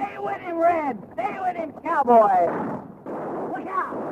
Stay with him, Red. Stay with him, cowboy. Look out.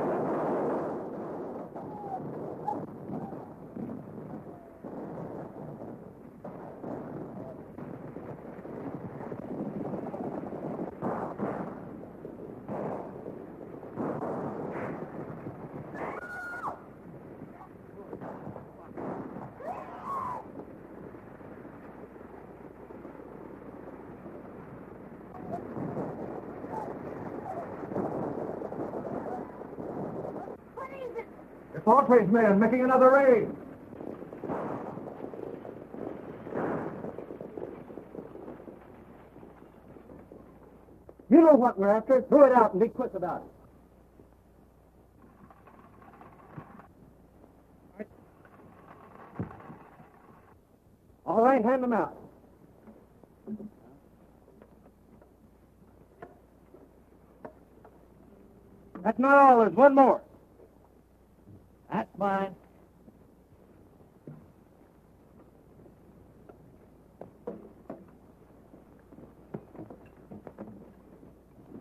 It's Autry's men making another raid. You know what we're after. Throw it out and be quick about it. All right, hand them out. That's not all. There's one more. That's mine.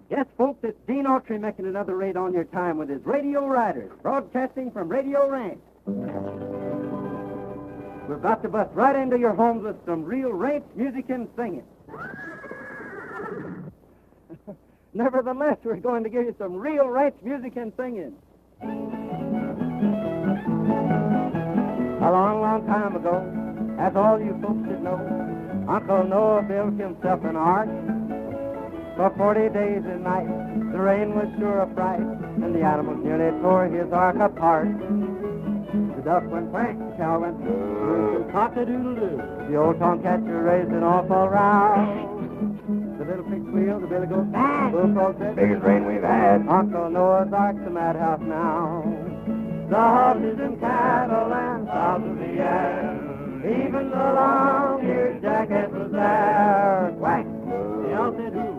Yes, folks, it's Gene Autry making another raid on your time with his Radio Riders, broadcasting from Radio Ranch. We're about to bust right into your homes with some real ranch music and singing. Nevertheless, we're going to give you some real ranch music and singing. A long, long time ago, as all you folks should know, Uncle Noah built himself an ark. For 40 days and nights, the rain was sure a fright, and the animals nearly tore his ark apart. The duck went quack, the cow went cock-a-doodle-doo. The old tomcatcher raised an awful row. The little pig squealed, the billy goat bang. The bullfrog said, biggest rain we've had. Uncle Noah's ark's a madhouse now. The horses and cattle and fowls of the air, even the long-eared jackass was there. Quack, the elk did who,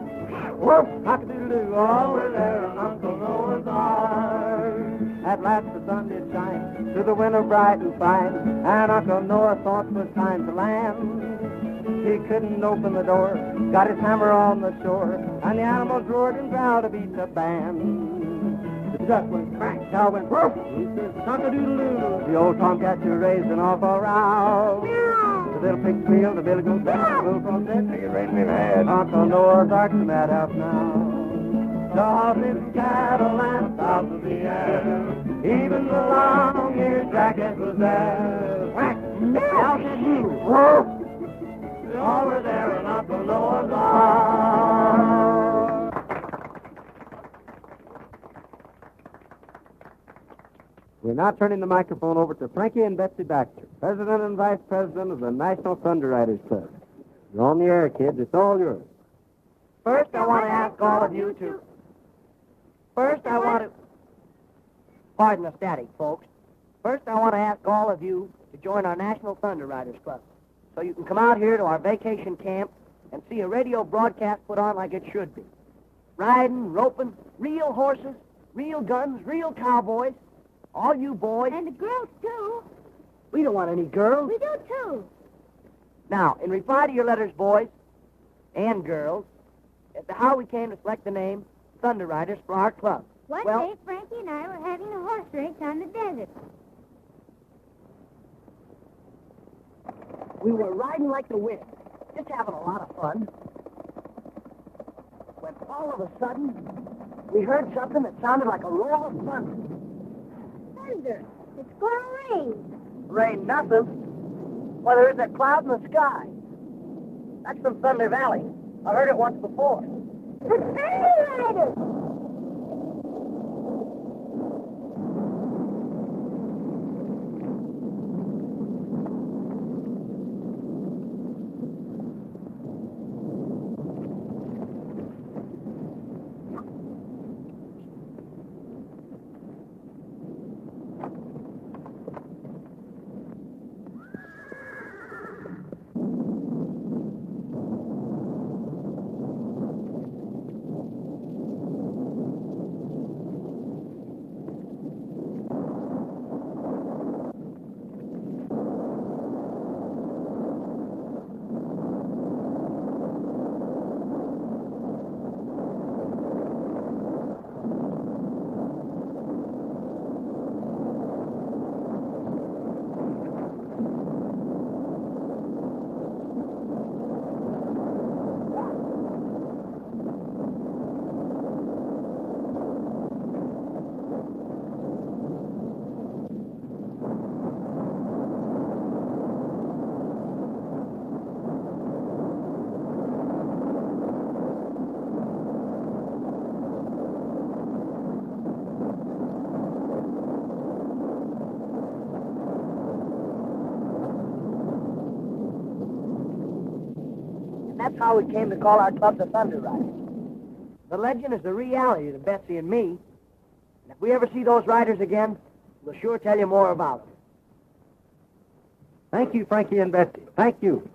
whoop, cock-a-doodle-doo, all were there on Uncle Noah's ark. At last the sun did shine through the window bright and fine, and Uncle Noah thought it was time to land. He couldn't open the door, got his hammer on the shore, and the animals roared and growled to beat the band. The duck went crack, cow went woof, he says cock-a-doodle-doo. The old tomcatcher raised an awful row. The little pig squealed, the billy goat bang, the bullfrog said, biggest rain we've had. Uncle Noah's ark's a madhouse now. The horses, cattle, and fowls of the air, even the long-eared jackass was there. Whack! Out at you! Woof! They all were there in Uncle Noah's ark. We're now turning the microphone over to Frankie and Betsy Baxter, President and Vice President of the National Thunder Riders Club. You're on the air, kids. It's all yours. First, I want to ask all of you to... Pardon the static, folks. First, I want to ask all of you to join our National Thunder Riders Club, so you can come out here to our vacation camp and see a radio broadcast put on like it should be. Riding, roping, real horses, real guns, real cowboys. All you boys. And the girls, too. We don't want any girls. We do, too. Now, in reply to your letters, boys and girls, as to how we came to select the name Thunder Riders for our club. One day, Frankie and I were having a horse race on the desert. We were riding like the wind, just having a lot of fun. When all of a sudden, we heard something that sounded like a roar of thunder. Thunder. It's going to rain. Rain nothing. Well, there is a cloud in the sky. That's from Thunder Valley. I heard it once before. The Thunder Riders. that's how we came to call our club the Thunder Riders. The legend is the reality to Betsy and me. And if we ever see those riders again, we'll sure tell you more about them. Thank you, Frankie and Betsy. Thank you.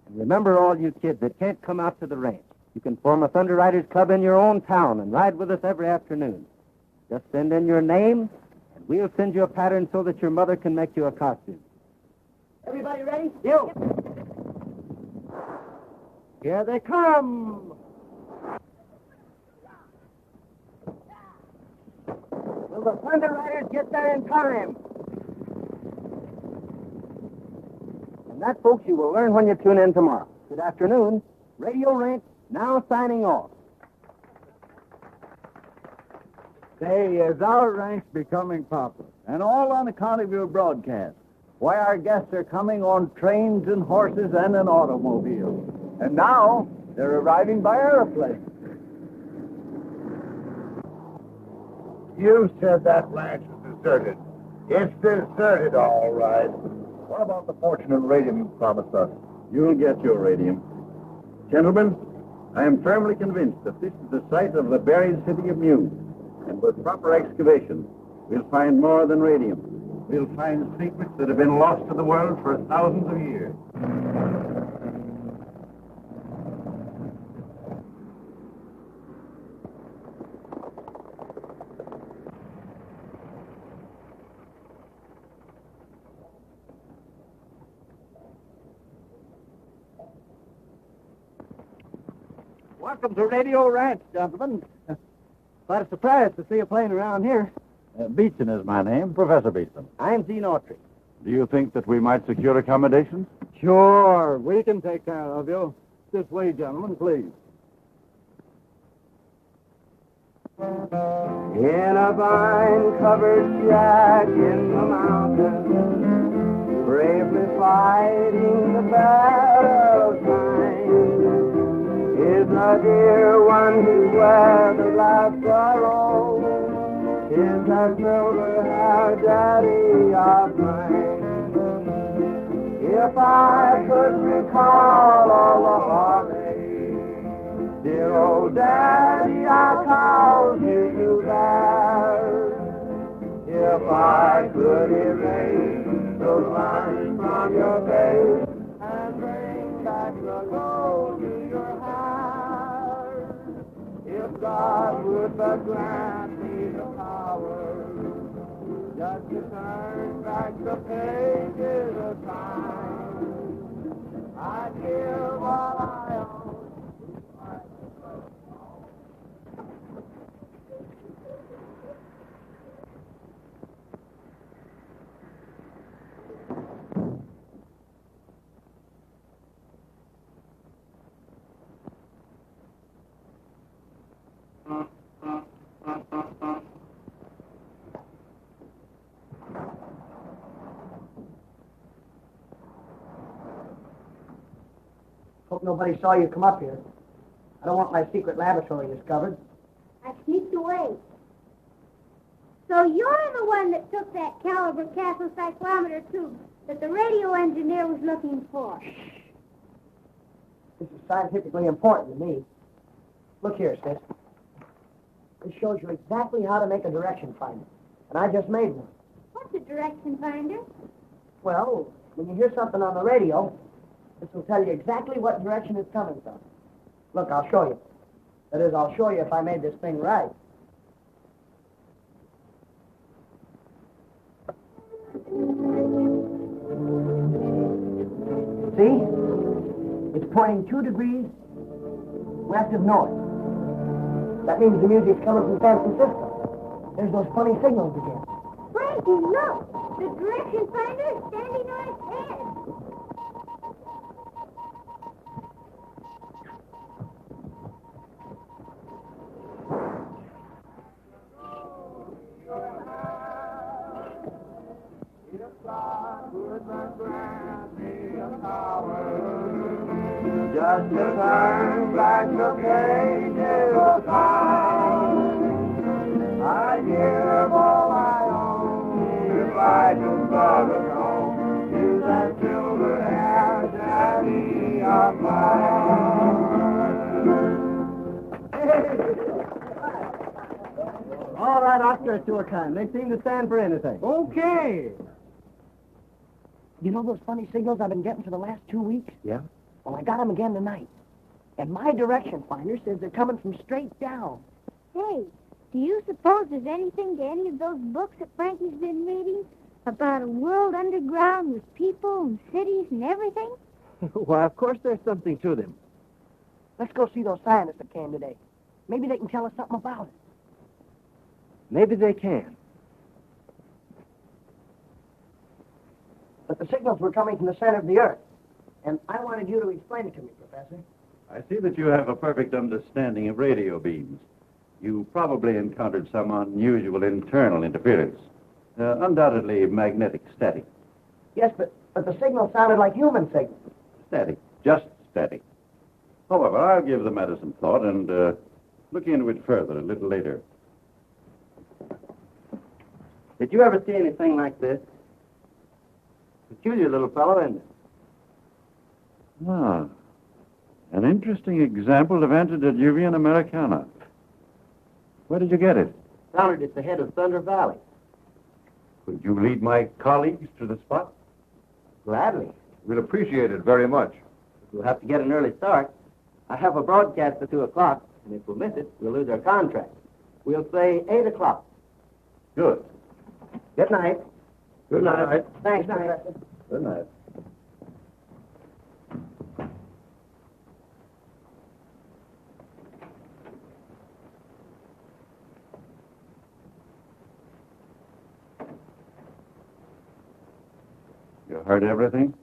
And remember, all you kids that can't come out to the ranch, you can form a Thunder Riders Club in your own town and ride with us every afternoon. Just send in your name, and we'll send you a pattern so that your mother can make you a costume. Everybody ready? You. Here they come. Will the Thunder Riders get there in time? And that, folks, you will learn when you tune in tomorrow. Good afternoon. Radio Ranch now signing off. Say, is our ranch becoming popular? And all on account of your broadcast. Why, our guests are coming on trains and horses and an automobile. And now, they're arriving by airplane. You said that ranch is deserted. It's deserted, all right. What about the fortune and radium you promised us? You'll get your radium. Gentlemen, I am firmly convinced that this is the site of the buried city of Mew. And with proper excavation, we'll find more than radium. We'll find secrets that have been lost to the world for thousands of years. Welcome to Radio Ranch, gentlemen. Quite a surprise to see a plane around here. Beeson is my name, Professor Beeson. I'm Gene Autry. Do you think that we might secure accommodations? Sure, we can take care of you. This way, gentlemen, please. In a vine-covered shack in the mountains, bravely fighting the battle of time, is a dear one who weathered life's sorrow. Is that silver-haired daddy of mine. If I could recall all the heartache, dear old daddy, I called you to bear. If I could erase those lines from your face and bring back the gold to your hair, if God would but grant me the power just to turn back the pages of time, I'd give all I own. Hope nobody saw you come up here. I don't want my secret laboratory discovered. I sneaked away. So you're the one that took that caliber castle cyclometer tube that the radio engineer was looking for. This is scientifically important to me. Look here, sis. This shows you exactly how to make a direction finder. And I just made one. What's a direction finder? Well, when you hear something on the radio, this will tell you exactly what direction it's coming from. Look, I'll show you. That is, I'll show you if I made this thing right. See? It's pointing 2 degrees west of north. That means the music's coming from San Francisco. There's those funny signals again. Frankie, look! The direction finder is standing on its head. Just to turn back the pages of time, I give all I own if I could brother home to that silver-haired daddy of mine. right, I'll stretch to a kind. They seem to stand for anything. Okay. You know those funny signals I've been getting for the last 2 weeks? Yeah? Well, I got them again tonight. And my direction finder says they're coming from straight down. Hey, do you suppose there's anything to any of those books that Frankie's been reading? About a world underground with people and cities and everything? Why, of course there's something to them. Let's go see those scientists that came today. Maybe they can tell us something about it. Maybe they can. But the signals were coming from the center of the Earth. And I wanted you to explain it to me, Professor. I see that you have a perfect understanding of radio beams. You probably encountered some unusual internal interference. Undoubtedly magnetic static. Yes, but the signal sounded like human signals. Static. Just static. However, I'll give the matter some thought and look into it further a little later. Did you ever see anything like this? Peculiar little fellow, isn't it? Ah, an interesting example of antediluvian Americana. Where did you get it? Found it at the head of Thunder Valley. Could you lead my colleagues to the spot? Gladly. We'll appreciate it very much. We'll have to get an early start. I have a broadcast at 2 o'clock, and if we miss it, we'll lose our contract. We'll say 8 o'clock. Good. Good night. Good night. Thanks, Good night. Professor. Good night. You heard everything?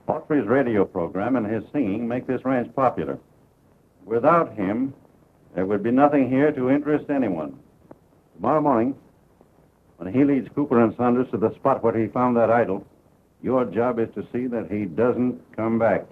Autry's radio program and his singing make this ranch popular. Without him, there would be nothing here to interest anyone. Tomorrow morning, when he leads Cooper and Saunders to the spot where he found that idol, your job is to see that he doesn't come back.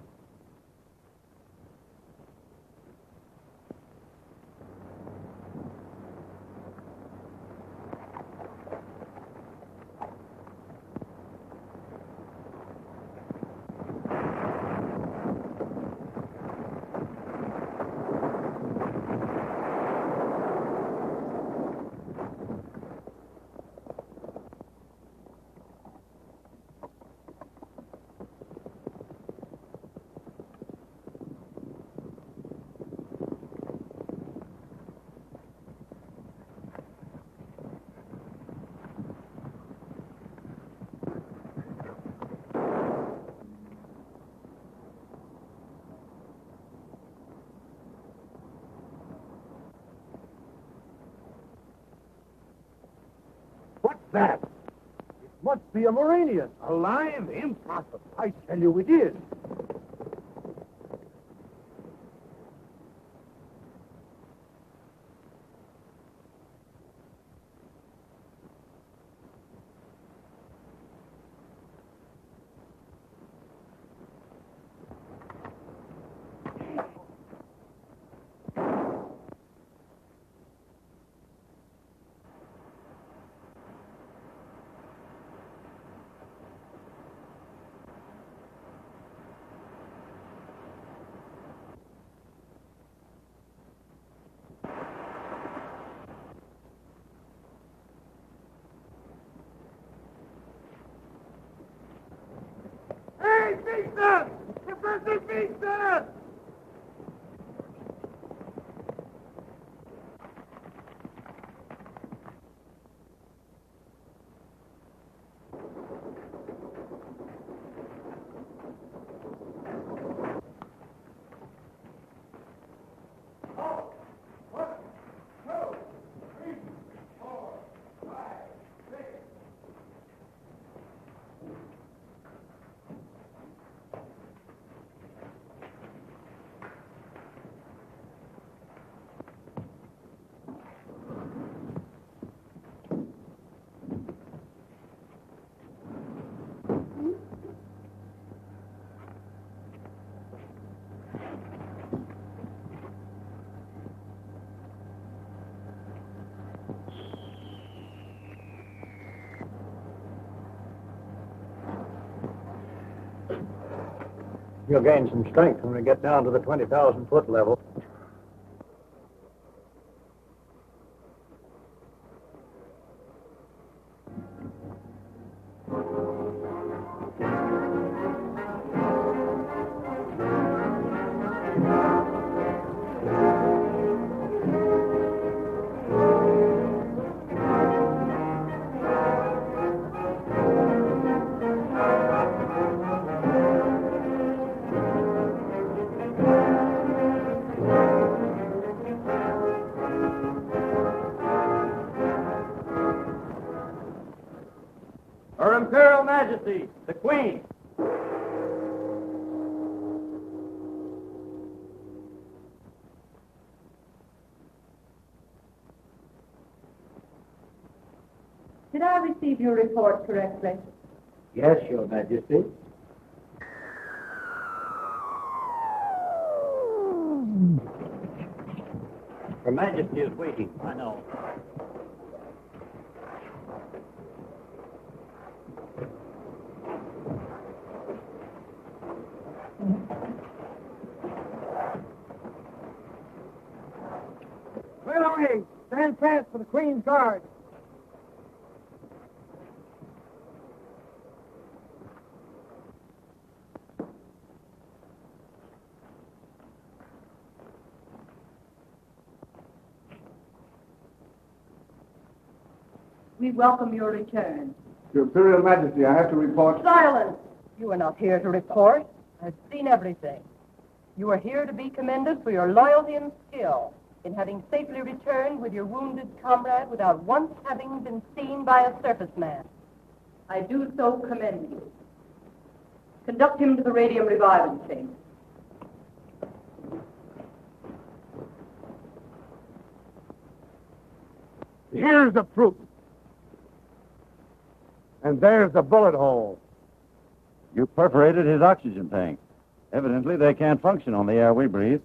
What's that? It must be a Murania. Alive? Impossible. I tell you it is. Hey, Eason! Professor Eason! You'll gain some strength when we get down to the 20,000-foot level. receive your report correctly? Yes, Your Majesty. Her Majesty is waiting. I know. Right away. Stand fast for the Queen's Guard. We welcome your return. Your Imperial Majesty, I have to report. Silence! You are not here to report. I've seen everything. You are here to be commended for your loyalty and skill in having safely returned with your wounded comrade without once having been seen by a surface man. I do so commend you. Conduct him to the radium reviving chamber. Here's the proof. And there's the bullet hole. You perforated his oxygen tank. Evidently, they can't function on the air we breathe.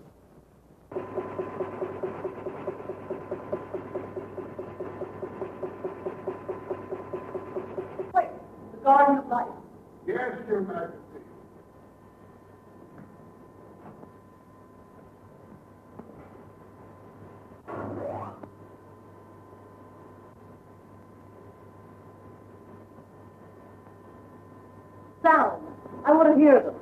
Wait, the Garden of Life. Yes, Your Majesty. Sound. I want to hear them.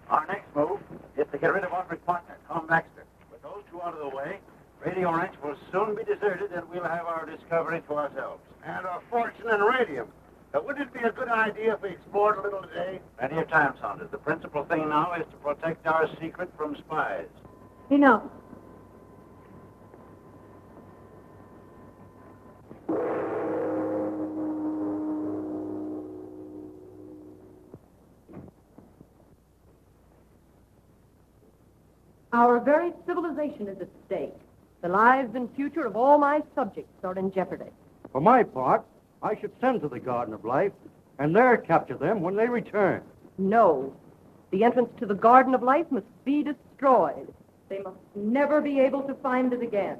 Our next move is to get rid of Autry's partner, Tom Baxter. With those two out of the way, Radio Ranch will soon be deserted and we'll have our discovery to ourselves. And a fortune in radium. Now, wouldn't it be a good idea if we explored a little today? Plenty of time, Saunders. The principal thing now is to protect our secret from spies. Enough. Our very civilization is at stake. The lives and future of all my subjects are in jeopardy. For my part, I should send to the Garden of Life and there capture them when they return. No. The entrance to the Garden of Life must be destroyed. They must never be able to find it again.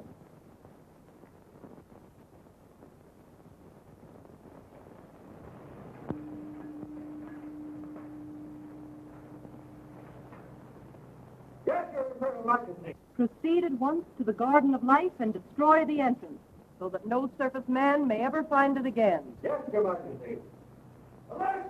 Yes, Your Imperial Majesty. Proceed at once to the Garden of Life and destroy the entrance, so that no surface man may ever find it again. Yes, Your Majesty. Alert!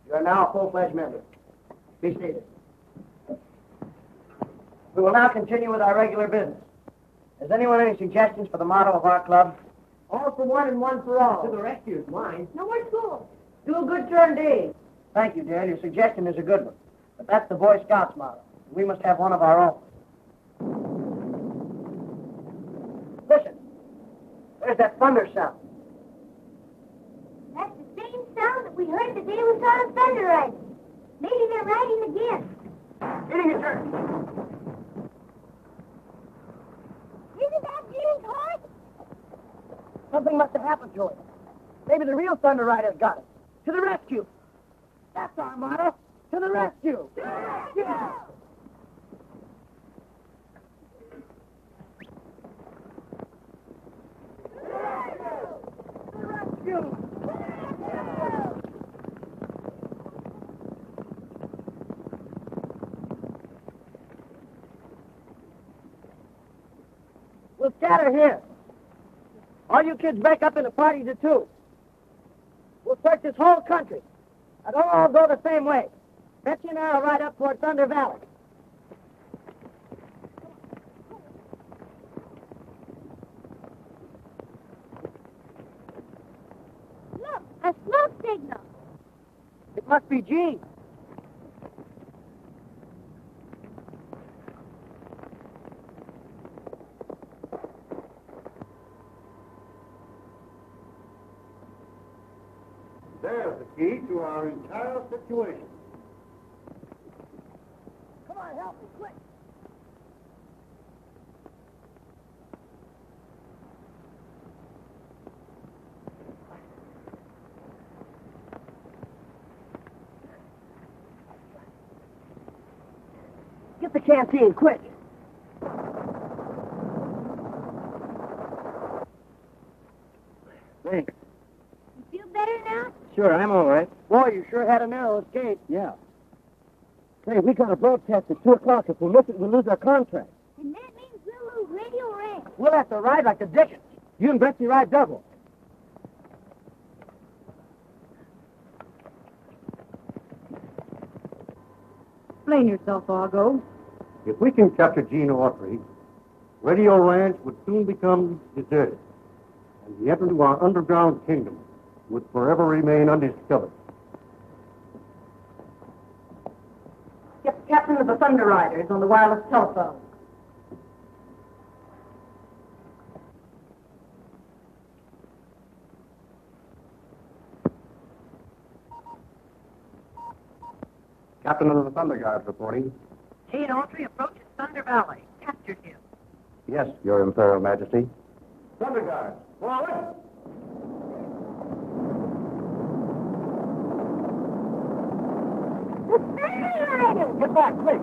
You are now a full-fledged member. Be seated. We will now continue with our regular business. Has anyone any suggestions for the motto of our club? All for one and one for all. To the rescue is mine. No more school. Do a good turn, Dave. Thank you, Dale. Your suggestion is a good one. But that's the Boy Scouts motto. We must have one of our own. Listen. There's that thunder sound. That's the same sound that we heard the day we saw the thunder riding. Maybe they're riding again. Hitting a turn. Isn't that Gene's horse? Something must have happened to it. Maybe the real Thunder Rider's got it. To the rescue. That's our motto. To the rescue. To the rescue. To the rescue. We'll scatter here. All you kids break up into parties of two. We'll search this whole country. And all go the same way. Betcha and I'll ride up toward Thunder Valley. Look, a smoke signal. Must be Gene. There's the key to our entire situation. Come on, help me, quick. Get the canteen, quick. Thanks. You feel better now? Sure, I'm all right. Boy, you sure had a narrow escape. Yeah. Hey, we got a broadcast at 2 o'clock. If we miss it, we'll lose our contract. And that means we'll lose Radio Ranch. We'll have to ride like the Dickens. You and Betsy ride double. Explain yourself, Otto. If we can capture Gene Autry, Radio Ranch would soon become deserted, and the entrance to our underground kingdom would forever remain undiscovered. Get the captain of the Thunder Riders on the wireless telephone. Captain of the Thunder Guards reporting. Gene Autry approaches Thunder Valley. Captured him. Yes, Your Imperial Majesty. Thunder Guards, forward! The Thunder Riders! Get back, quick.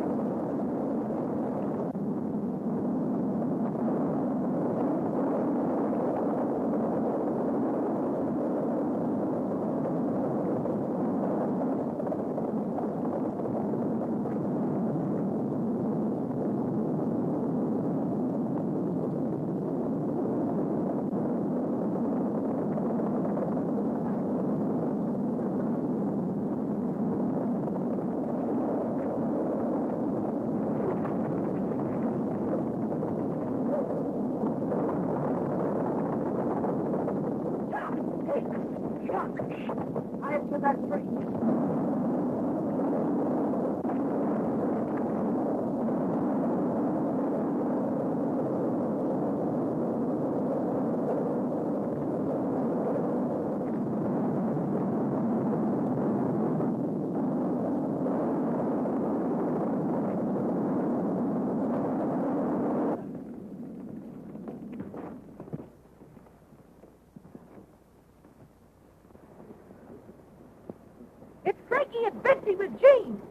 It's Frankie and Betsy with Gene.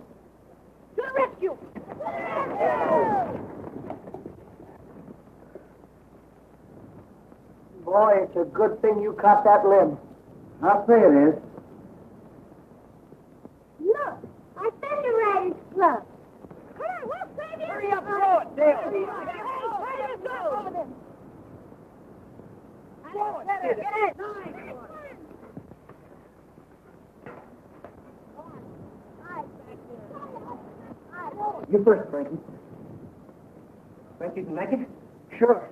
To the rescue. Boy, it's a good thing you caught that limb. I'll say it is. Look, our Thunder Riders Club. Come on, walk, baby. Hurry up, throw it, Dale. Hey, where you go? Over there. Throw it, Get it. You first, Frankie. Frankie, can make it? Sure.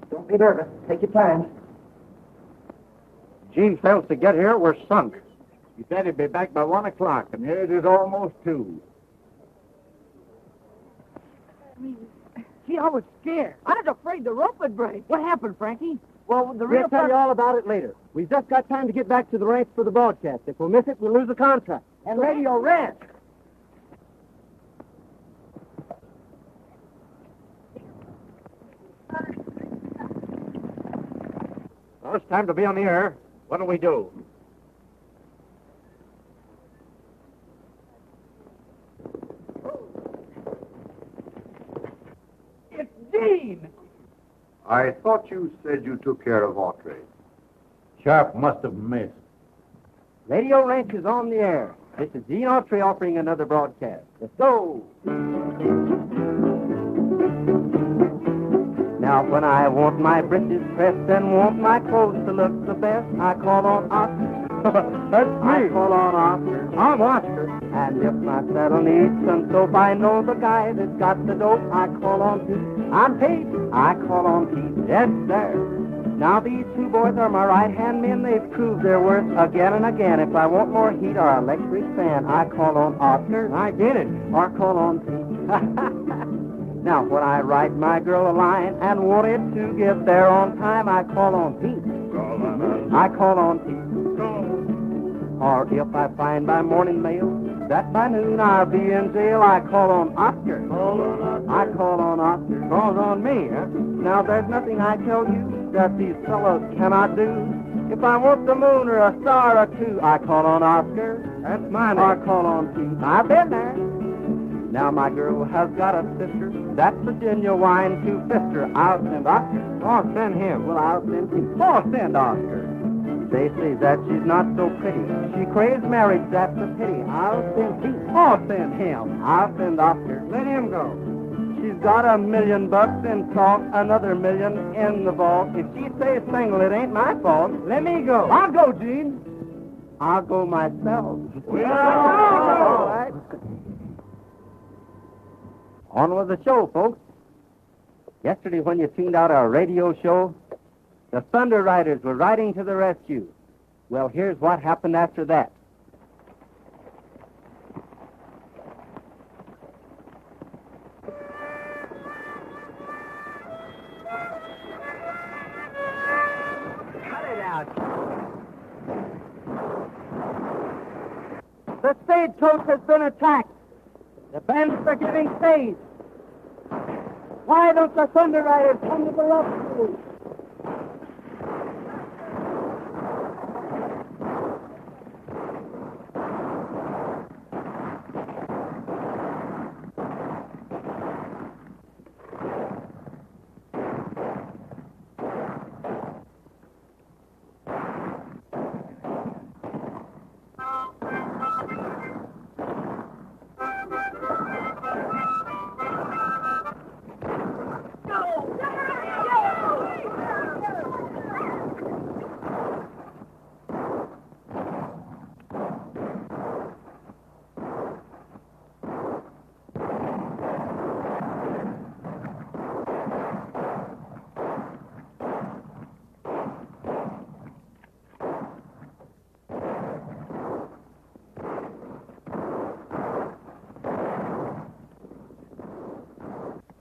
Don't be nervous. Take your time. Gene fails to get here, we're sunk. He said he'd be back by 1 o'clock, and here it is almost 2. Gee, I was scared. I was afraid the rope would break. What happened, Frankie? Well, the real... We'll tell you all about it later. We've just got time to get back to the ranch for the broadcast. If we miss it, we'll lose the contract. And Radio Ranch. Well, it's time to be on the air. What do we do? It's Gene! I thought you said you took care of Autry. Sharp must have missed. Radio Ranch is on the air. This is Gene Autry offering another broadcast. Let's go! Now, when I want my breeches pressed and want my clothes to look the best, I call on Oscar. That's me. I call on Oscar. I'm Oscar. And if my saddle needs Eason. So if I know the guy that's got the dope, I call on Pete. I'm Pete. I call on Pete. Yes, sir. Now these two boys are my right-hand men. They've proved their worth again and again. If I want more heat or electric fan, I call on Oscar. I get it. Or call on Pete. Now, when I write my girl a line and want it to get there on time, I call on Pete. I call on Pete. Or if I find by morning mail that by noon I'll be in jail, I call on Oscar. I call on Oscar. Calls on me, huh? Now, there's nothing I tell you that these fellows cannot do. If I want the moon or a star or two, I call on Oscar. That's mine. Or call on Pete. I've been there. Now my girl has got a sister. That Virginia wine to fist her. I'll send Oscar. Or send him. Well, I'll send Pete. Or send Oscar. They say that she's not so pretty. She craves marriage, that's a pity. I'll send Pete. Or send him. I'll send Oscar. Let him go. She's got $1 million in salt, another million in the vault. If she stays single, it ain't my fault. Let me go. I'll go, Gene. I'll go myself. All right. On with the show, folks. Yesterday, when you tuned out our radio show, the Thunder Riders were riding to the rescue. Well, here's what happened after that. Cut it out. The stagecoach has been attacked. The bandits are giving chase. Why don't the Thunder Riders come to the rescue?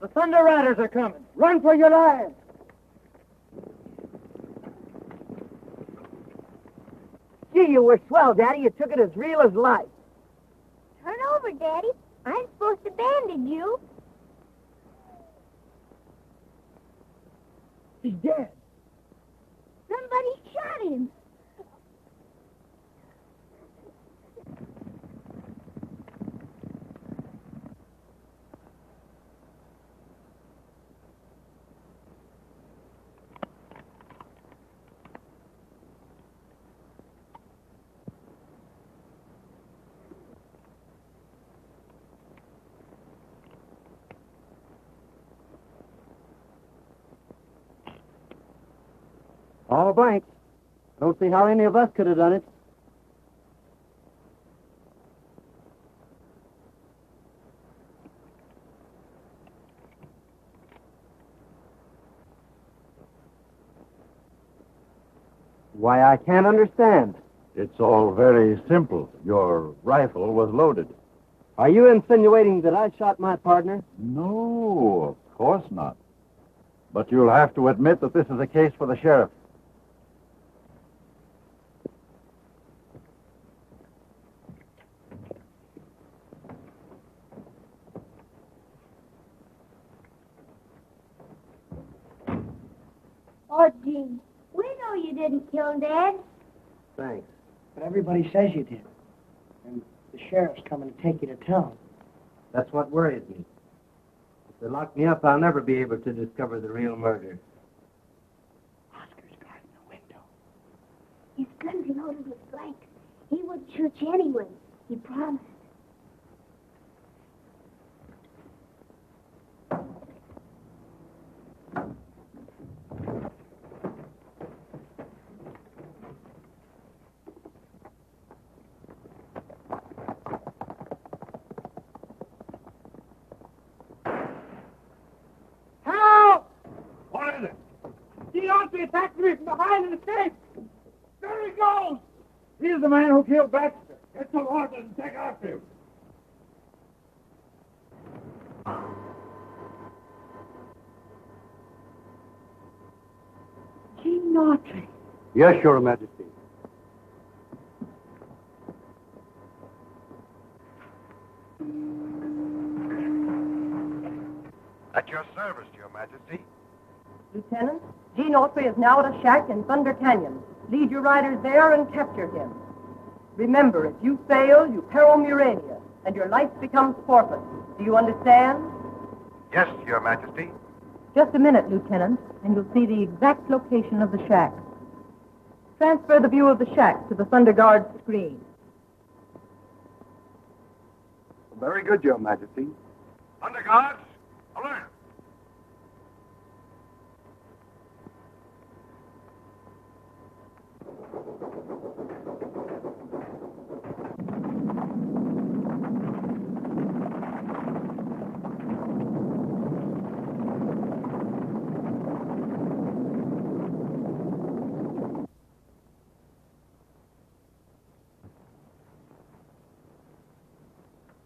The Thunder Riders are coming. Run for your lives. Gee, you were swell, Daddy. You took it as real as life. Turn over, Daddy. I'm supposed to bandage you. He's dead. Somebody shot him. All blank. Don't see how any of us could have done it. Why, I can't understand. It's all very simple. Your rifle was loaded. Are you insinuating that I shot my partner? No, of course not. But you'll have to admit that this is a case for the sheriff. Oh, Gene, we know you didn't kill Dad. Thanks. But everybody says you did. And the sheriff's coming to take you to town. That's what worries me. If they lock me up, I'll never be able to discover the real murder. Oscar's guarding the window. His gun's loaded with blanks. He wouldn't shoot you anyway. He promised. He attacked me from behind and escaped. There he goes. He's the man who killed Baxter. Get some horses and take after him. Gene Autry. Yes, Your Majesty. At your service, Your Majesty. Lieutenant, Gene Autry is now at a shack in Thunder Canyon. Lead your riders there and capture him. Remember, if you fail, you peril Murania, and your life becomes forfeit. Do you understand? Yes, Your Majesty. Just a minute, Lieutenant, and you'll see the exact location of the shack. Transfer the view of the shack to the Thunder Guard screen. Very good, Your Majesty. Under guards, alert.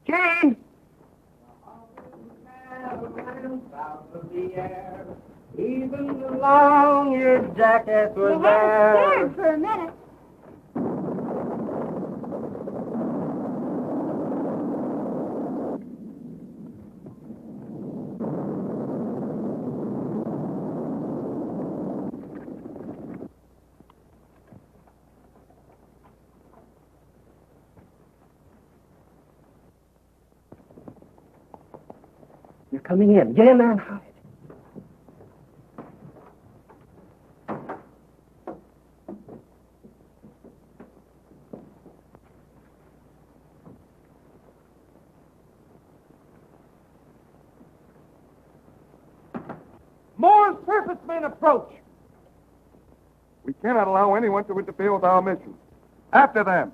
Gene! Even along your jacket You was had us scared for a minute. You're coming in. Get in there and hide. More surface men approach. We cannot allow anyone to interfere with our mission. After them.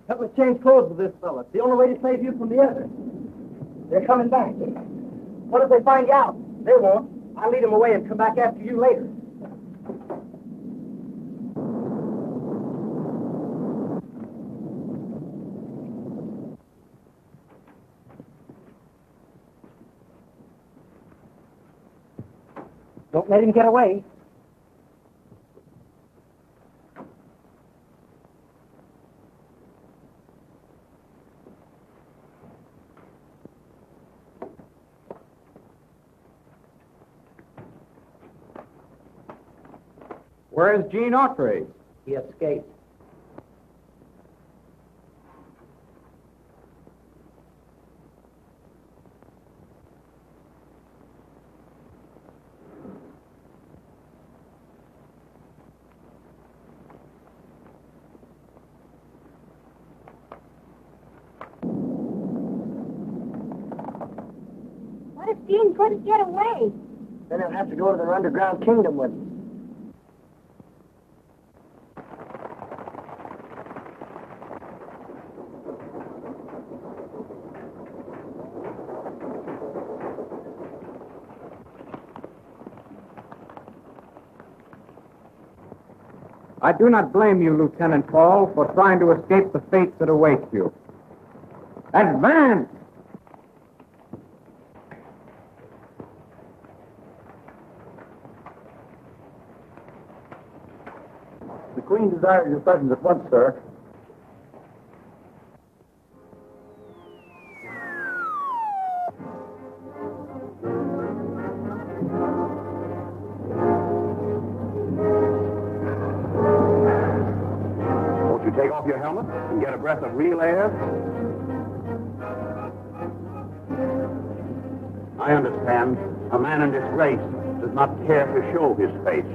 Help us change clothes with this fella. It's the only way to save you from the others. They're coming back. What if they find you out? They won't. I'll lead them away and come back after you later. Don't let him get away. Where's Gene Autry? He escaped. What if Gene couldn't get away? Then he'll have to go to their underground kingdom with him. I do not blame you, Lieutenant Paul, for trying to escape the fate that awaits you. Advance! The Queen desires your presence at once, sir. Won't you take off your helmet and get a breath of real air? I understand. A man in disgrace does not care to show his face.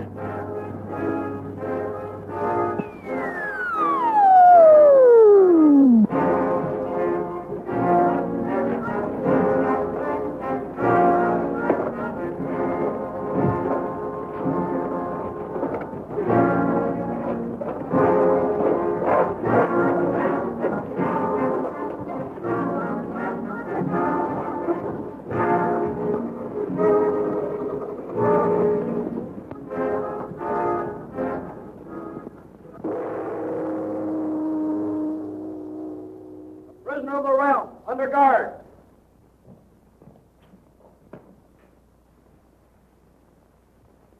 Prisoner of the realm, under guard.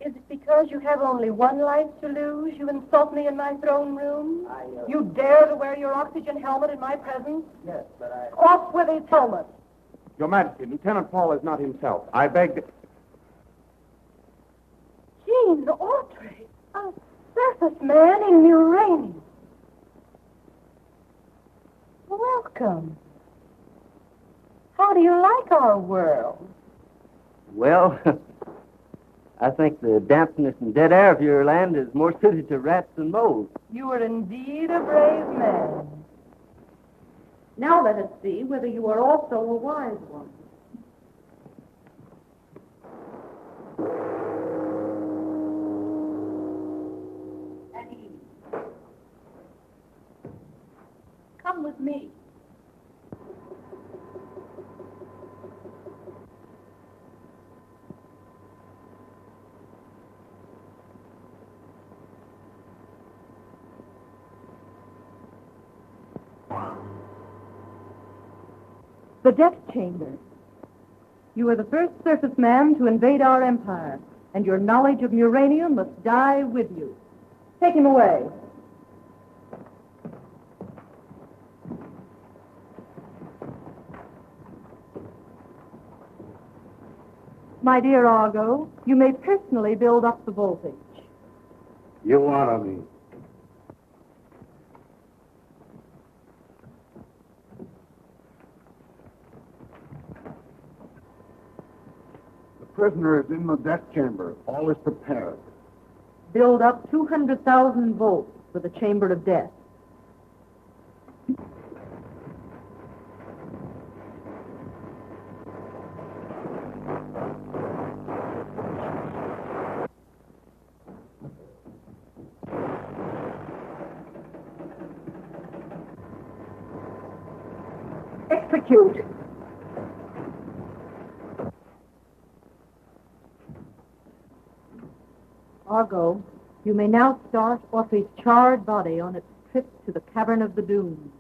Is it because you have only one life to lose you insult me in my throne room? You dare to wear your oxygen helmet in my presence? Yes, but I... Off with his helmet. Your Majesty, Lieutenant Paul is not himself. I beg... Gene Autry, a surface man in Murania. Welcome. How do you like our world? Well, I think the dampness and dead air of your land is more suited to rats than moles. You are indeed a brave man. Now let us see whether you are also a wise one. At ease. Come with me. The depth chamber. You are the first surface man to invade our empire, and your knowledge of Murania must die with you. Take him away. My dear Argo, you may personally build up the voltage. You honor me. The prisoner is in the death chamber. All is prepared. Build up 200,000 volts for the chamber of death. Execute. Argo, you may now start Autry's charred body on its trip to the cavern of the Doom.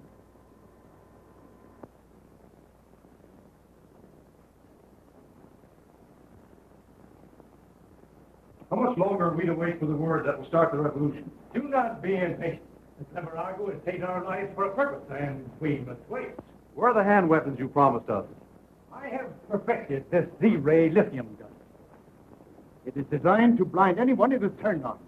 How much longer are we to wait for the word that will start the revolution? Do not be impatient. The clever Argo has taken our lives for a purpose, and we must wait. Where are the hand weapons you promised us? I have perfected this Z-ray lithium gun. It is designed to blind anyone it is turned on.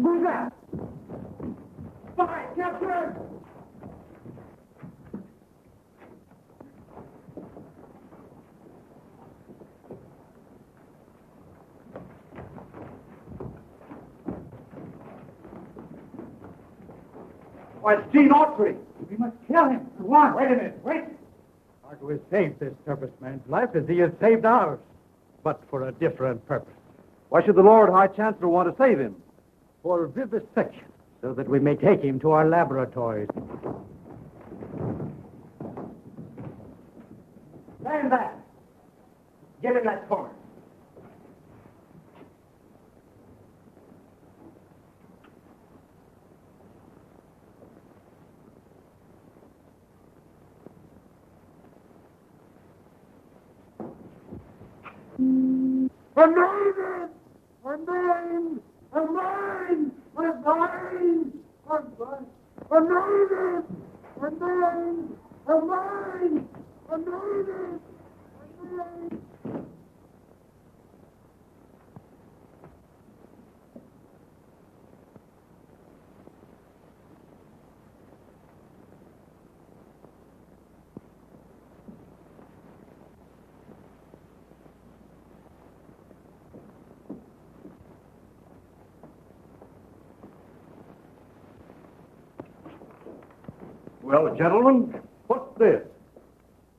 Who's that? Spy, capture! Why, it's Gene Autry! We must kill him. Go on. Wait a minute. Wait. Argo has saved this surface man's life as he has saved ours, but for a different purpose. Why should the Lord High Chancellor want to save him? For vivisection, so that we may take him to our laboratories. Stand back. Get in that corner. Well, gentlemen, what's this?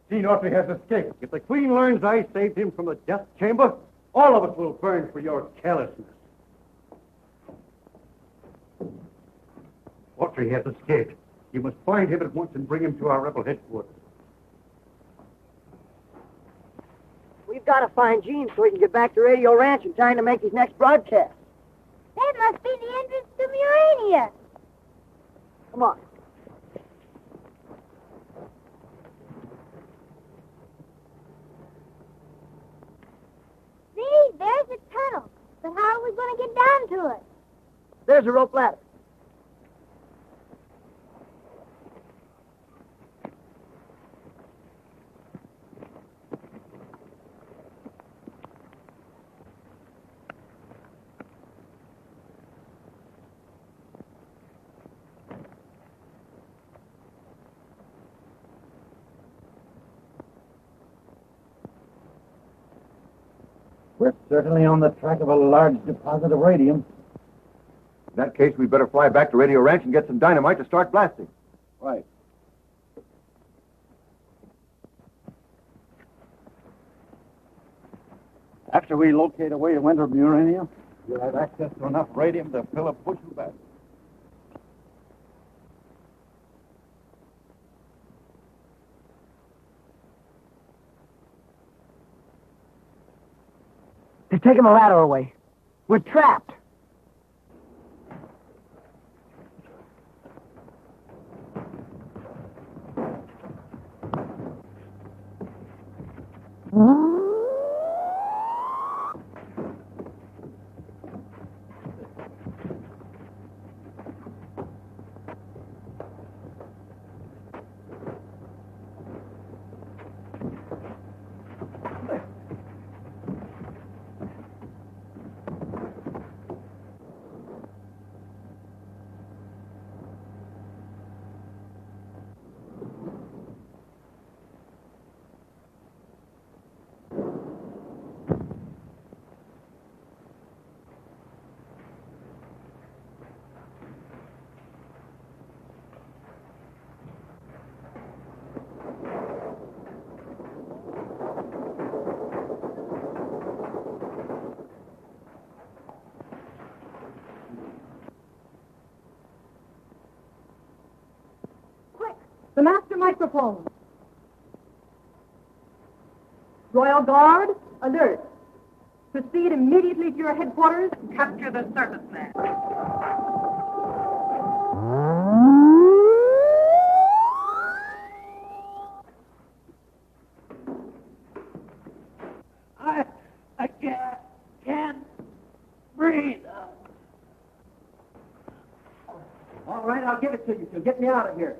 Gene Autry has escaped. If the Queen learns I saved him from the death chamber, all of us will burn for your carelessness. Autry has escaped. You must find him at once and bring him to our rebel headquarters. We've got to find Gene so he can get back to Radio Ranch in time to make his next broadcast. That must be the entrance to Murania. Come on. See, there's the tunnel. But how are we going to get down to it? There's a rope ladder. We're certainly on the track of a large deposit of radium. In that case, we'd better fly back to Radio Ranch and get some dynamite to start blasting. Right. After we locate a way to enter Murania, we'll have access to enough radium to fill a bushel bag. They've taken the ladder away. We're trapped. The master microphone. Royal Guard, alert. Proceed immediately to your headquarters and capture the circus man. I can't breathe. All right, I'll give it to you. So get me out of here.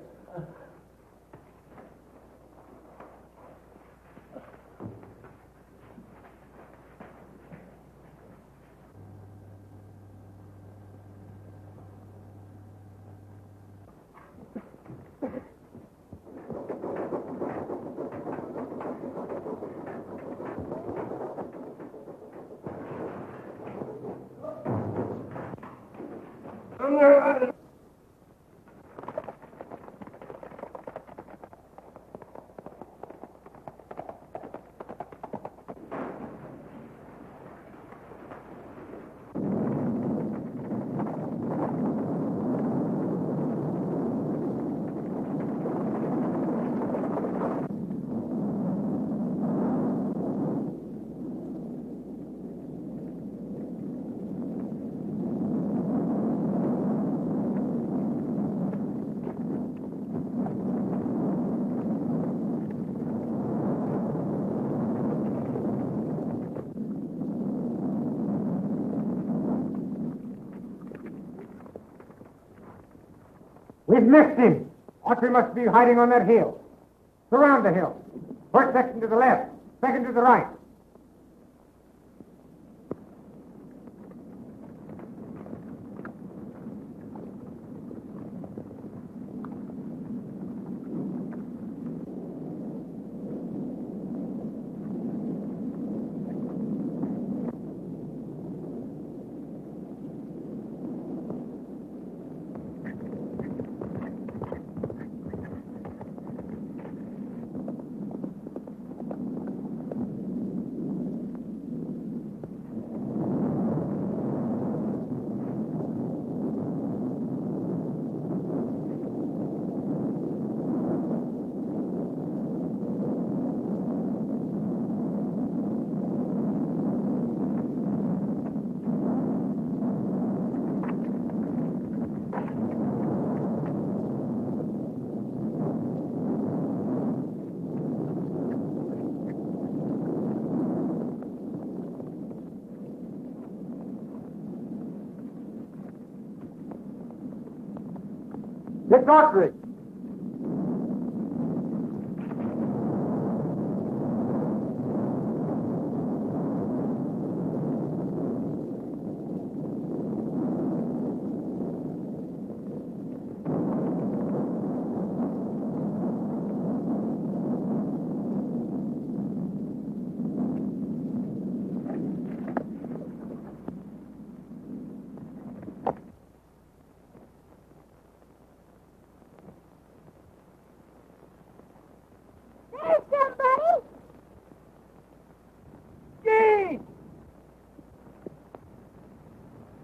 missed him. Autry must be hiding on that hill. Surround the hill. First section to the left, second to the right. It's Autry.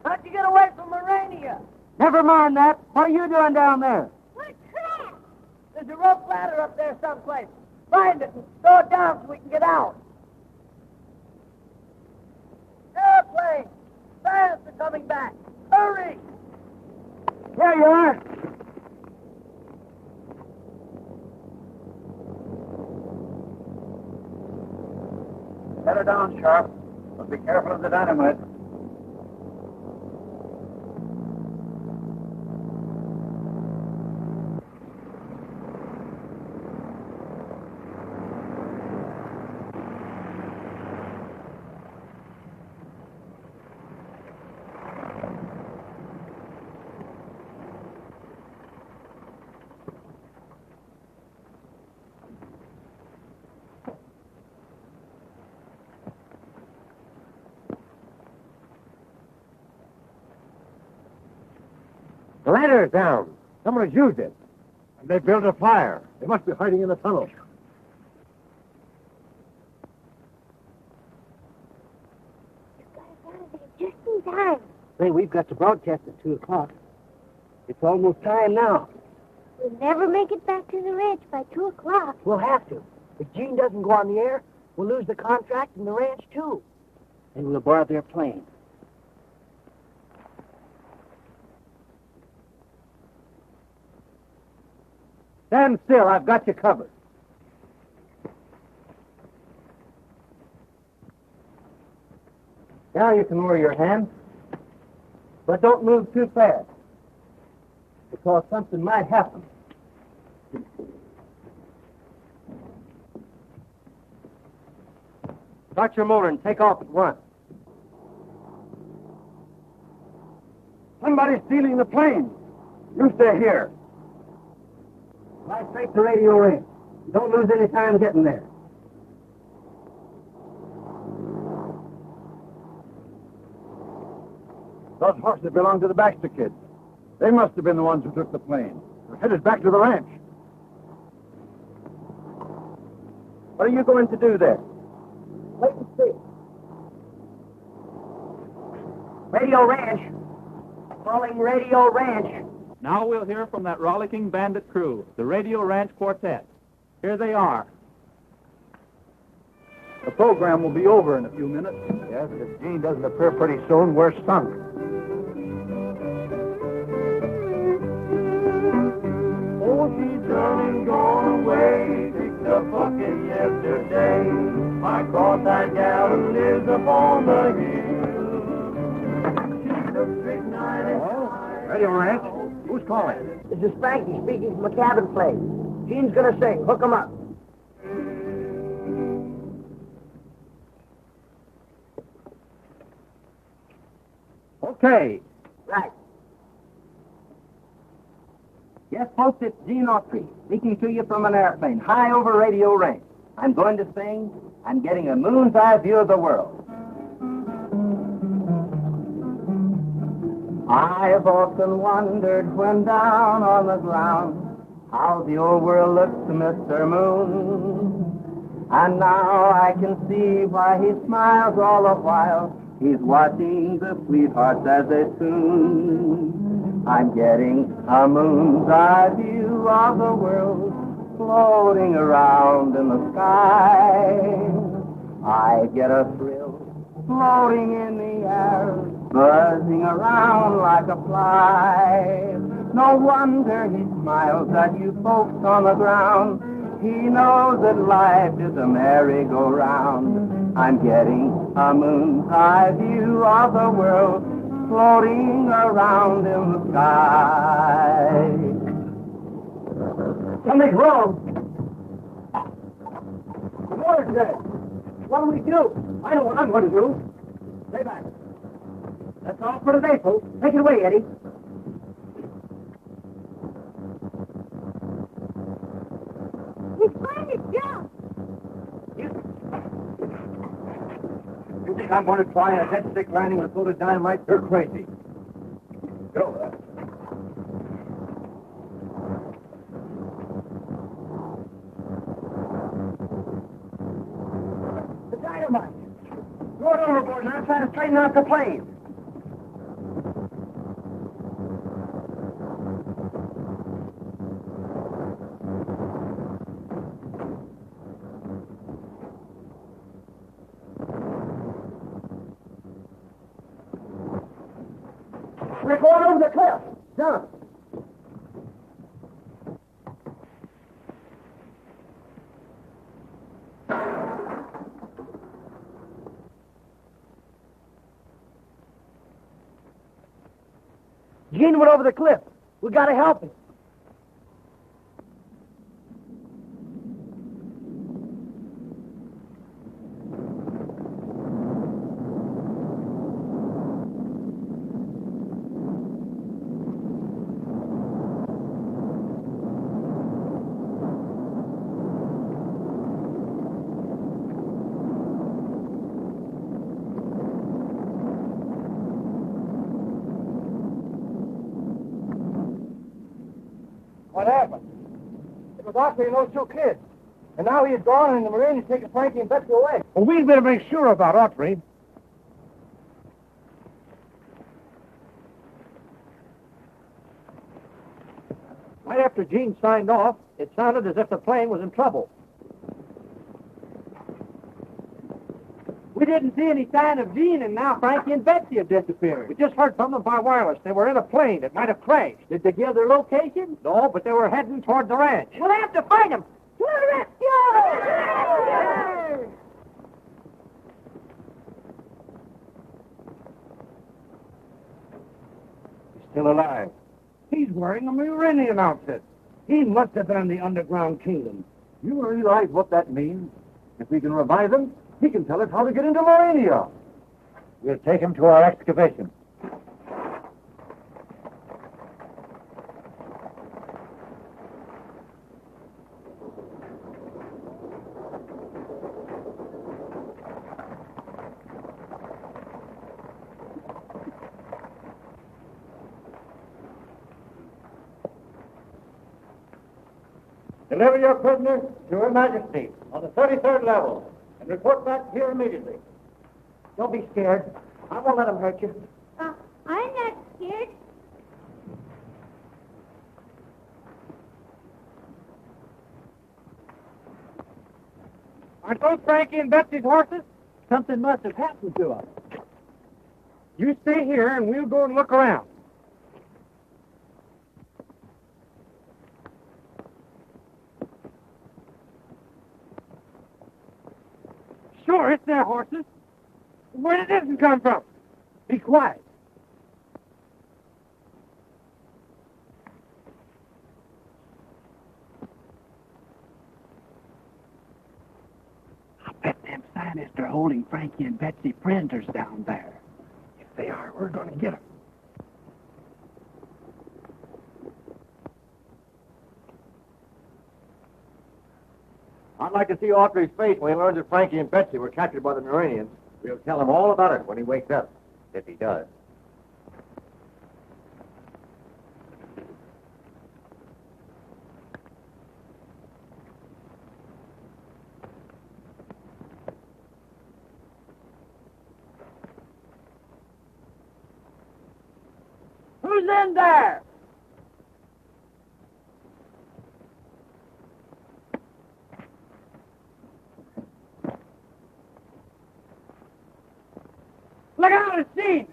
How'd you get away from Murania? Never mind that. What are you doing down there? We're trapped. There's a rope ladder up there someplace. Find it and throw it down so we can get out. Airplane! Science are coming back. Hurry! There you are. Set her down, Sharp. But be careful of the dynamite. The ladder is down. Someone has used it. And they built a fire. They must be hiding in the tunnel. Just in time. Say, we've got to broadcast at 2 o'clock. It's almost time now. We'll never make it back to the ranch by 2 o'clock. We'll have to. If Gene doesn't go on the air, we'll lose the contract and the ranch, too. And we'll borrow their plane. Stand still. I've got you covered. Now you can lower your hand. But don't move too fast. Because something might happen. Start your motor and take off at once. Somebody's stealing the plane. You stay here. Fly straight to radio range. Don't lose any time getting there. Those horses belong to the Baxter kids. They must have been the ones who took the plane. They're headed back to the ranch. What are you going to do there? Wait and see. Radio Ranch. Calling Radio Ranch. Now we'll hear from that rollicking bandit crew, the Radio Ranch Quartet. Here they are. The program will be over in a few minutes. Yes, but if Gene doesn't appear pretty soon, we're sunk. Oh, she's done and gone away. Picked up bucket yesterday. My cross-eyed gal who lives up on the hill. She's a strict night and Radio Ranch, who's Who's calling? This is Frankie speaking from a cabin place. Gene's gonna sing. Hook him up. Okay. Right. Yes, folks, it's Gene Autry, speaking to you from an airplane, high over Radio Range. I'm going to sing, I'm getting a moon's eye view of the world. I've often wondered when down on the ground how the old world looks to Mr. Moon. And now I can see why he smiles all the while. He's watching the sweethearts as they tune. I'm getting a moon's eye view of the world floating around in the sky. I get a thrill floating in the air, buzzing around like a fly. No wonder he smiles at you folks on the ground. He knows that life is a merry-go-round. I'm getting a moon's eye view of the world floating around in the sky. Something's wrong. The motor's dead. What do we do? I know what I'm going to do. Stay back. That's all for today, folks. Take it away, Eddie. He's trying to jump. You think I'm going to try a dead stick landing with a load of dynamite? You're crazy. Get over there. The dynamite. Throw it overboard and I'm trying to straighten out the plane. We're going over the cliff. Jump. Gene went over the cliff. We gotta help him. What happened? It was Otto and those two kids. And now he is gone and the Marines taking Frankie and Betsy away. Well, we'd better make sure about Autry. Right after Gene signed off, it sounded as if the plane was in trouble. We didn't see any sign of Gene, and now Frankie and Betsy have disappeared. We just heard from them by wireless. They were in a plane. It might have crashed. Did they give their location? No, but they were heading toward the ranch. We'll have to find him. To the rescue! He's still alive. He's wearing a Muranian outfit. He must have been in the underground kingdom. You realize what that means? If we can revive him, he can tell us how to get into Murania. We'll take him to our excavation. Deliver your prisoner to Her Majesty on the 33rd level and report back here immediately. Don't be scared. I won't let him hurt you. I'm not scared. Aren't those Frankie and Betsy's horses? Something must have happened to us. You stay here and we'll go and look around. Sure, it's their horses. Where did this one come from? Be quiet. man is they're holding Frankie and Betsy prisoners down there. If they are, we're going to get them. I'd like to see Autry's face when he learns that Frankie and Betsy were captured by the Muranians. We'll tell him all about it when he wakes up, if he does. Who's in there? Look out, it's Gene!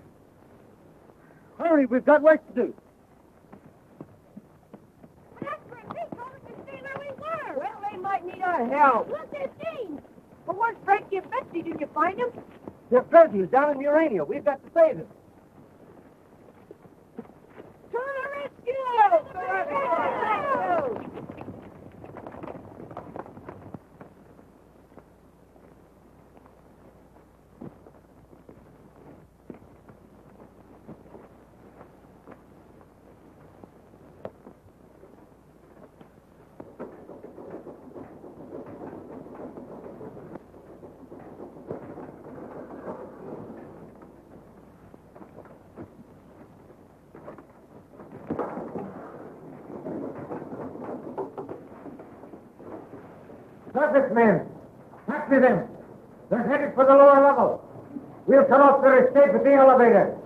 Hurry, we've got work to do. Well, they might need our help. Look, there's Gene. But where's Frankie and Betsy? Did you find them? They're prisoners down in Murania. We've got to save them. To the rescue! Surface men, taxi them. They're headed for the lower level. We'll cut off their escape at the elevator.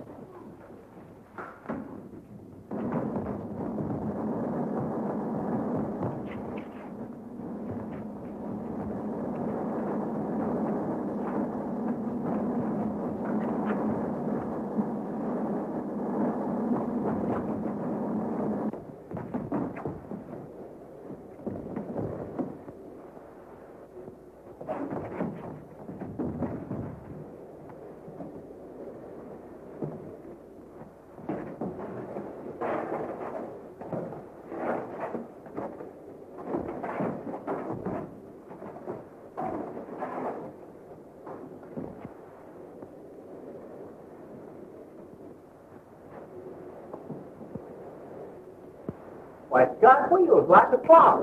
Why, it's got wheels like a clock.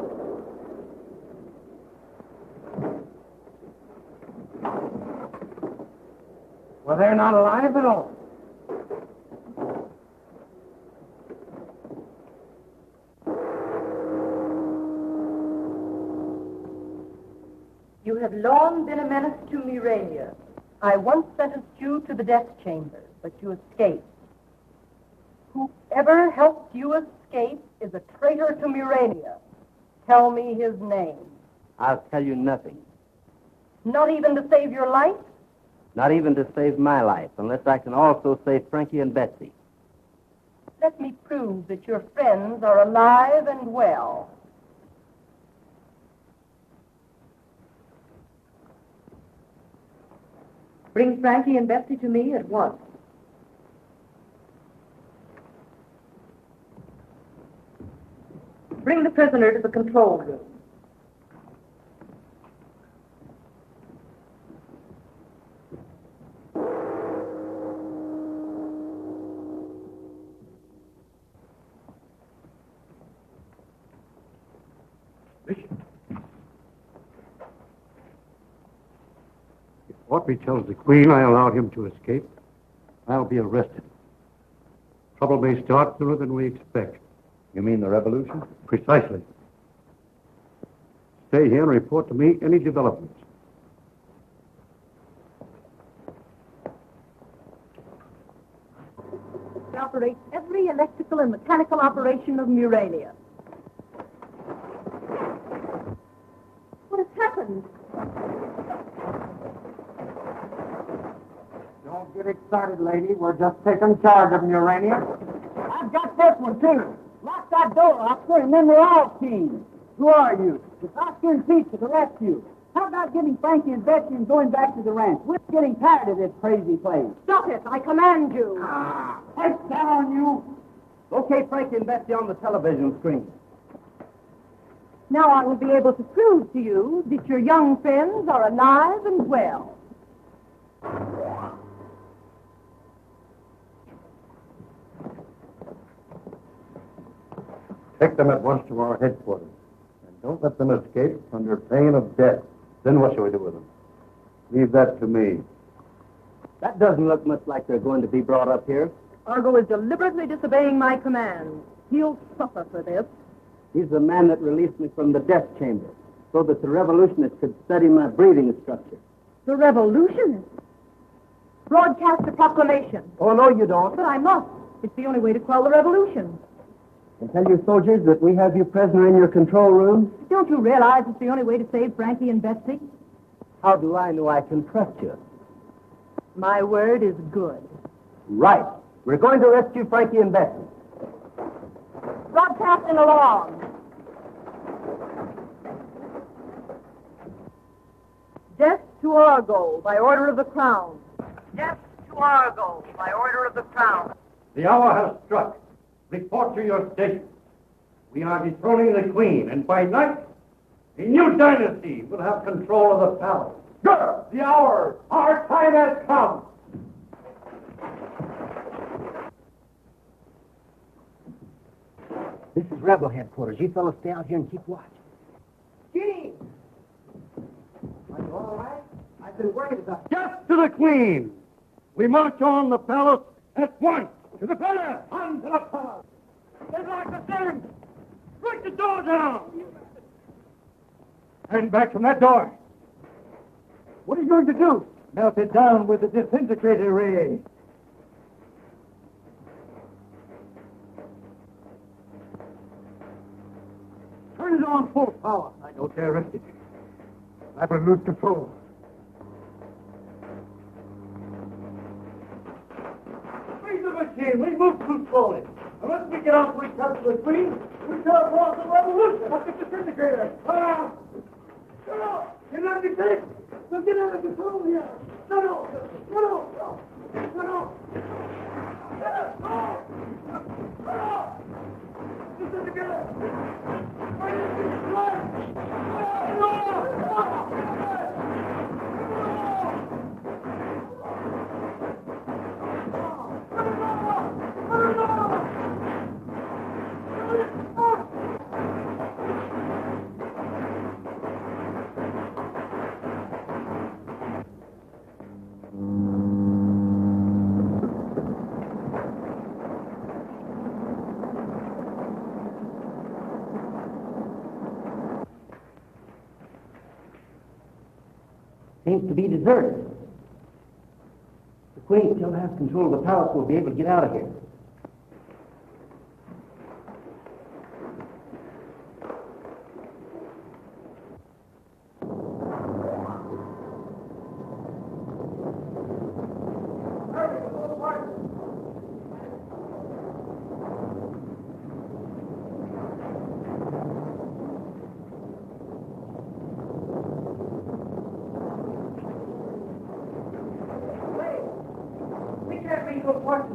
Well, they're not alive at all. You have long been a menace to Murania. I once sentenced you to the death chamber, but you escaped. Whoever helped you escape is a traitor to Murania. Tell me his name. I'll tell you nothing. Not even to save your life? Not even to save my life, unless I can also save Frankie and Betsy. Let me prove that your friends are alive and well. Bring Frankie and Betsy to me at once. Bring the prisoner to the control room. If Autry tells the Queen I allowed him to escape, I'll be arrested. Trouble may start sooner than we expect. You mean the revolution? Precisely. Stay here and report to me any developments. It operates every electrical and mechanical operation of Murania. What has happened? Don't get excited, lady. We're just taking charge of Murania. I've got this one, too. Lock that door, officer, and then we're all teams. Who are you? It's Oscar and Pete to the rescue. How about getting Frankie and Betsy and going back to the ranch? We're getting tired of this crazy place. Stop it! I command you! Head down, you! Okay, Frankie and Betsy on the television screen. Now I will be able to prove to you that your young friends are alive and well. Take them at once to our headquarters. And don't let them escape under pain of death. Then what shall we do with them? Leave that to me. That doesn't look much like they're going to be brought up here. Argo is deliberately disobeying my command. He'll suffer for this. He's the man that released me from the death chamber so that the revolutionists could study my breathing structure. The revolutionists? Broadcast a proclamation. Oh, no, you don't. But I must. It's the only way to quell the revolution. And tell your soldiers that we have you prisoner in your control room. Don't you realize it's the only way to save Frankie and Betsy? How do I know I can trust you? My word is good. Right. We're going to rescue Frankie and Betsy. Broadcasting along. Death to Argo by order of the Crown. Death to Argo by order of the Crown. The hour has struck. Report to your station. We are dethroning the Queen, and by night, a new dynasty will have control of the palace. Good! The hour! Our time has come! This is Rebel headquarters. You fellas stay out here and keep watch. Gene! Are you all right? I've been worried about you. Death to the Queen! We march on the palace at once! To the palace! On to the palace! They lock us in! Break the door down! Turn back from that door! What are you going to do? Melt it down with the disintegrator ray. Turn it on full power. I don't dare risk it. I will lose control. Freeze the machine. We move too slowly. Unless we get out and touch the Queen, we shall have lost the revolution. Look at the disintegrator. No! You're not detected. We'll get out of control here. No! Seems to be deserted. The Queen still has control of the palace. We'll be able to get out of here.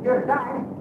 You're dying.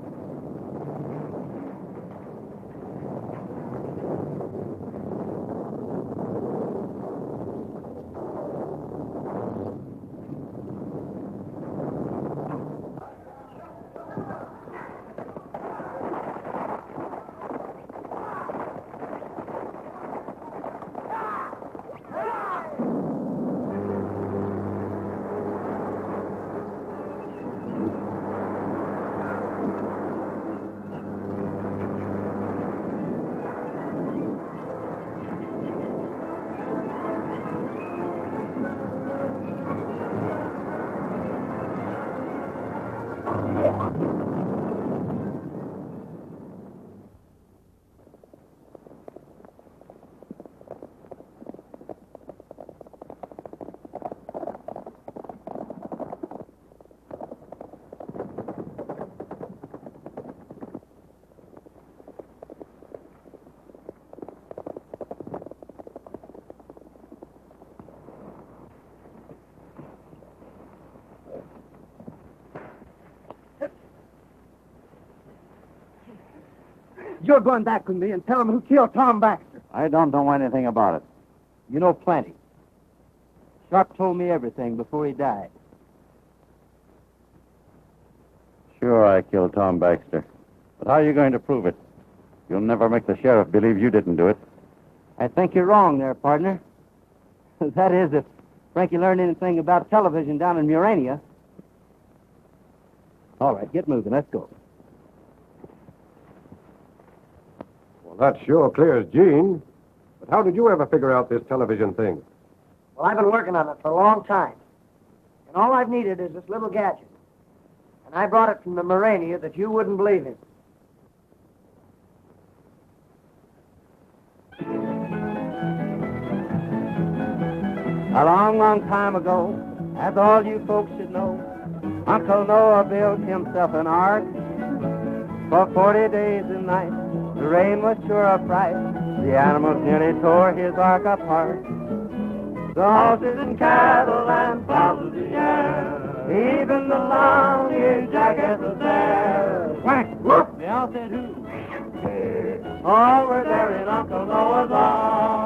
You're going back with me and tell him who killed Tom Baxter. I don't know anything about it. You know plenty. Sharp told me everything before he died. Sure, I killed Tom Baxter. But how are you going to prove it? You'll never make the sheriff believe you didn't do it. I think you're wrong there, partner. That is, if Frankie learned anything about television down in Murania. All right, get moving. Let's go. Well, that sure clears Gene. But how did you ever figure out this television thing? Well, I've been working on it for a long time. And all I've needed is this little gadget. And I brought it from the Murania that you wouldn't believe in. A long, long time ago, as all you folks should know, Uncle Noah built himself an ark. For 40 days and nights, the rain was sure a fright. The animals nearly tore his ark apart. The horses and cattle and fowls of the air, even the long-eared jackets was there. Quack, whoop, they all said who? All were there in Uncle Noah's ark.